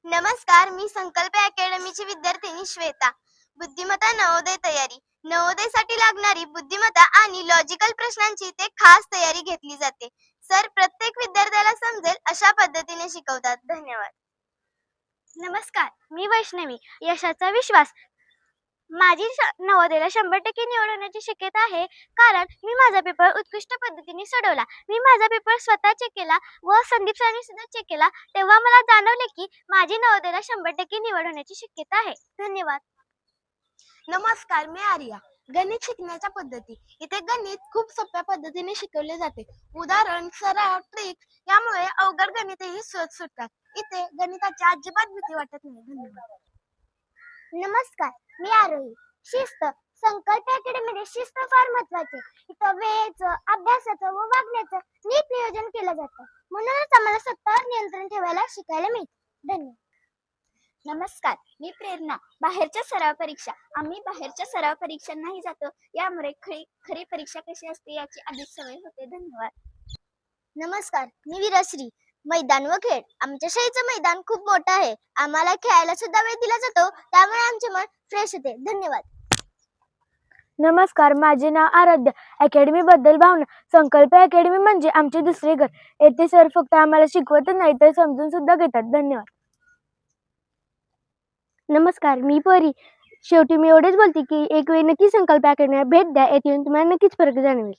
नमस्कार, मी संकल्प अकॅडमीची विद्यार्थिनी श्वेता. बुद्धिमत्ता नवोदय तयारी. नवोदयसाठी लागणारी बुद्धिमत्ता आणि लॉजिकल प्रश्नांची इथे खास तयारी घेतली जाते. सर प्रत्येक विद्यार्थ्याला समजेल अशा पद्धतीने शिकवतात. धन्यवाद. नमस्कार, मी वैष्णवी. यशाचा विश्वास. माझी नवोदयला 100% निवड होण्याची शक्यता आहे, कारण मी माझा पेपर उत्कृष्ट पद्धतीने सोडवला. मी माझा पेपर स्वतः चेक केला व संदीप सरांनी सुद्धा चेक केला. तेव्हा मला जाणवले की माझी नवोदयला 100% निवड होण्याची शक्यता आहे. धन्यवाद. नमस्कार, मी आर्या. गणित शिकण्याच्या पद्धती. इथे गणित खूप सोप्या पद्धतीने शिकवले जाते. उदाहरण, सराव, ट्रिक्स यामुळे अवघड गणितही सहज सुटतात. इथे गणिताची अजिबात भीती वाटत नाही. धन्यवाद. नमस्कार, मी आरोही. शिस्त. संकल्प अकॅडमीमध्ये शिस्त फार महत्वाची. इथं वेळेचं, अभ्यासाचं व वागण्याचं नीट नियोजन केलं जातं. म्हणूनच आम्हाला स्वतःवर नियंत्रण ठेवायला शिकायला मिळतं. धन्यवाद. नमस्कार, मी प्रेरणा. बाहेरच्या सराव परीक्षा. आम्ही बाहेरच्या सराव परीक्षांनाही जातो. यामुळे खरी परीक्षा कशी असते याची आधीच सवय होते. धन्यवाद. नमस्कार, मी वीरश्री. मैदान व खेळ. आमच्या शाळेचं मैदान खूप मोठं आहे. आम्हाला खेळायला सुद्धा वेळ दिला जातो, त्यामुळे आमचे मन फ्रेश होते. धन्यवाद. नमस्कार, माझे नाव आराध्य. अकॅडमी बद्दल भावना. संकल्प अकॅडमी म्हणजे आमचे दुसरे घर. येथे सर फक्त आम्हाला शिकवतच नाही तर समजून सुद्धा घेतात. धन्यवाद. नमस्कार, मी परी. शेवटी मी एवढेच बोलते की एक वेळ नक्की संकल्प अकॅडमीला भेट द्या. येथे येऊन तुम्हाला नक्कीच फरक जाणवेल.